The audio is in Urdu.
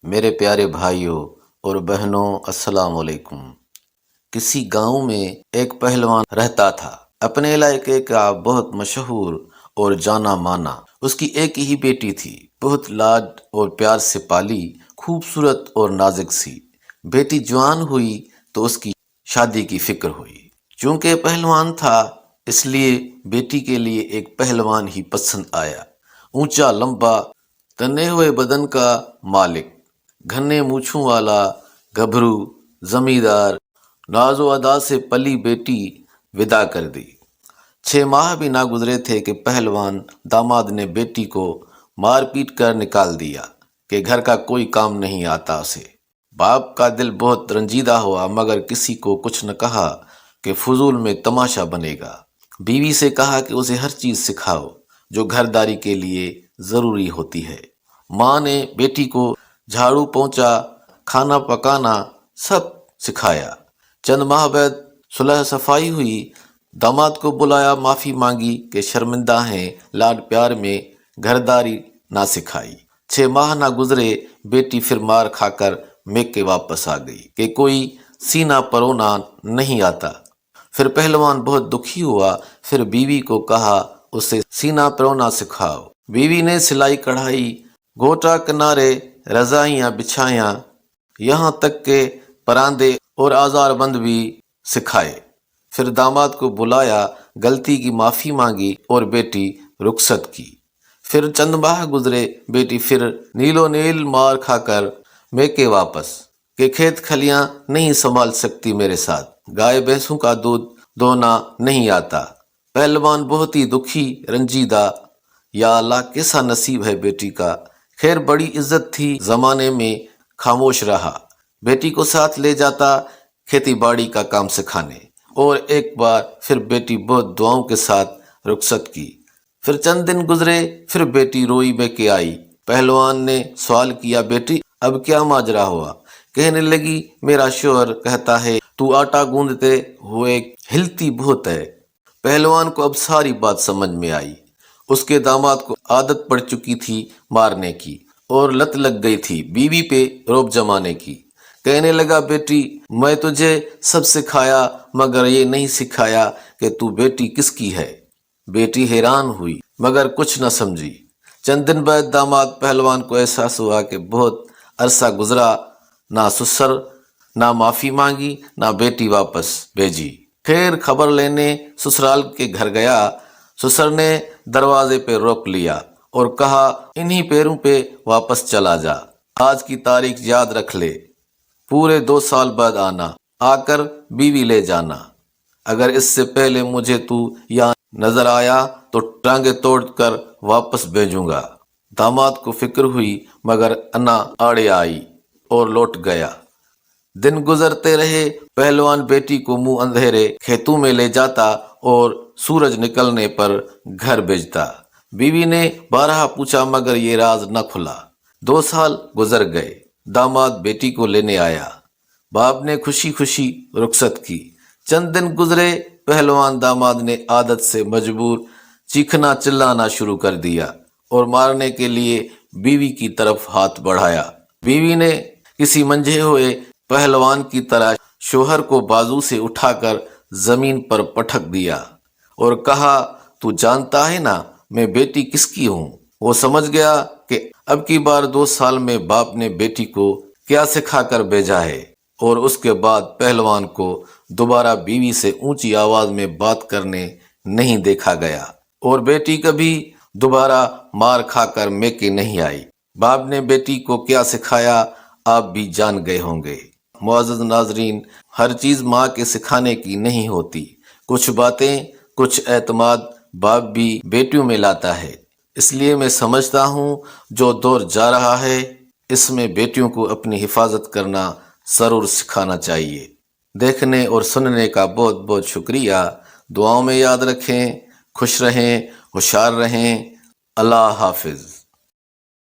میرے پیارے بھائیوں اور بہنوں، السلام علیکم۔ کسی گاؤں میں ایک پہلوان رہتا تھا۔ اپنے علاقے کا بہت مشہور اور جانا مانا۔ اس کی ایک ہی بیٹی تھی، بہت لاڈ اور پیار سے پالی، خوبصورت اور نازک سی۔ بیٹی جوان ہوئی تو اس کی شادی کی فکر ہوئی۔ چونکہ پہلوان تھا، اس لیے بیٹی کے لیے ایک پہلوان ہی پسند آیا۔ اونچا، لمبا، تنے ہوئے بدن کا مالک، گھنے مونچھوں والا، گبھرو، زمیندار۔ ناز و ادا سے پلی بیٹی ودا کر دی۔ 6 ماہ بھی نہ گزرے تھے کہ پہلوان داماد نے بیٹی کو مار پیٹ کر نکال دیا کہ گھر کا کوئی کام نہیں آتا اسے۔ باپ کا دل بہت رنجیدہ ہوا، مگر کسی کو کچھ نہ کہا کہ فضول میں تماشا بنے گا۔ بیوی سے کہا کہ اسے ہر چیز سکھاؤ جو گھرداری کے لیے ضروری ہوتی ہے۔ ماں نے بیٹی کو جھاڑو، پونچھا، کھانا پکانا سب سکھایا۔ چند ماہ بعد صلح صفائی ہوئی۔ داماد کو بلایا، معافی مانگی کہ شرمندہ ہیں، لاڈ پیار میں گھرداری نہ سکھائی۔ 6 ماہ نہ گزرے، بیٹی پھر مار کھا کر میکے واپس آ گئی کہ کوئی سینہ پرونا نہیں آتا۔ پھر پہلوان بہت دکھی ہوا، پھر بیوی کو کہا اسے سینہ پرونا سکھاؤ۔ بیوی نے سلائی کڑھائی، گوٹا کنارے، رضائیاں بچھائیاں، یہاں تک کہ پراندے اور آزار بند بھی سکھائے۔ پھر داماد کو بلایا، غلطی کی معافی مانگی اور بیٹی رخصت کی۔ پھر چند ماہ گزرے، بیٹی پھر نیلو نیل مار کھا کر میکے واپس کہ کھیت کھلیاں نہیں سنبھال سکتی میرے ساتھ، گائے بھینسوں کا دودھ دونا نہیں آتا۔ پہلوان بہت ہی دکھی، رنجیدہ، یا اللہ کیسا نصیب ہے بیٹی کا۔ خیر بڑی عزت تھی زمانے میں، خاموش رہا۔ بیٹی کو ساتھ لے جاتا کھیتی باڑی کا کام سکھانے، اور ایک بار پھر بیٹی بہت دعاؤں کے ساتھ رخصت کی۔ پھر چند دن گزرے، پھر بیٹی روئی میں کے آئی۔ پہلوان نے سوال کیا، بیٹی اب کیا ماجرا ہوا؟ کہنے لگی، میرا شوہر کہتا ہے تو آٹا گوندتے ہوئے ہلتی بہت ہے۔ پہلوان کو اب ساری بات سمجھ میں آئی۔ اس کے داماد کو عادت پڑ چکی تھی مارنے کی، اور لت لگ گئی تھی بیوی پہ رعب جمانے کی۔ کہنے لگا، بیٹی میں تجھے سب سکھایا، مگر یہ نہیں سکھایا کہ تو بیٹی کس کی ہے۔ بیٹی حیران ہوئی مگر کچھ نہ سمجھی۔ چند دن بعد داماد پہلوان کو احساس ہوا کہ بہت عرصہ گزرا، نہ سسر نہ معافی مانگی، نہ بیٹی واپس بھیجی۔ خیر خبر لینے سسرال کے گھر گیا۔ سسر نے دروازے پہ روک لیا اور کہا، انہی پیروں پہ واپس چلا جا، آج کی تاریخ یاد رکھ لے، پورے 2 سال بعد آنا، آ کر بیوی لے جانا۔ اگر اس سے پہلے مجھے تو یہاں نظر آیا تو ٹانگیں توڑ کر واپس بھیجوں گا۔ داماد کو فکر ہوئی، مگر انا آڑے آئی اور لوٹ گیا۔ دن گزرتے رہے، پہلوان بیٹی کو منہ اندھیرے کھیتوں میں لے جاتا اور سورج نکلنے پر گھر بھیجتا۔ بیوی نے بارہا پوچھا مگر یہ راز نہ کھلا۔ 2 سال گزر گئے، داماد بیٹی کو لینے آیا۔ باپ نے خوشی خوشی رخصت کی۔ چند دن گزرے، پہلوان داماد نے عادت سے مجبور چیخنا چلانا شروع کر دیا اور مارنے کے لیے بیوی کی طرف ہاتھ بڑھایا۔ بیوی نے کسی منجھے ہوئے پہلوان کی طرح شوہر کو بازو سے اٹھا کر زمین پر پٹک دیا اور کہا، تو جانتا ہے نا میں بیٹی کس کی ہوں؟ وہ سمجھ گیا کہ اب کی بار 2 سال میں باپ نے بیٹی کو کیا سکھا کر بھیجا ہے، اور اس کے بعد پہلوان کو دوبارہ بیوی سے اونچی آواز میں بات کرنے نہیں دیکھا گیا، اور بیٹی کبھی دوبارہ مار کھا کر میکے نہیں آئی۔ باپ نے بیٹی کو کیا سکھایا آپ بھی جان گئے ہوں گے۔ معزز ناظرین، ہر چیز ماں کے سکھانے کی نہیں ہوتی۔ کچھ باتیں، کچھ اعتماد باپ بھی بیٹیوں میں لاتا ہے۔ اس لیے میں سمجھتا ہوں جو دور جا رہا ہے اس میں بیٹیوں کو اپنی حفاظت کرنا ضرور سکھانا چاہیے۔ دیکھنے اور سننے کا بہت بہت شکریہ۔ دعاؤں میں یاد رکھیں، خوش رہیں، ہوشیار رہیں۔ اللہ حافظ۔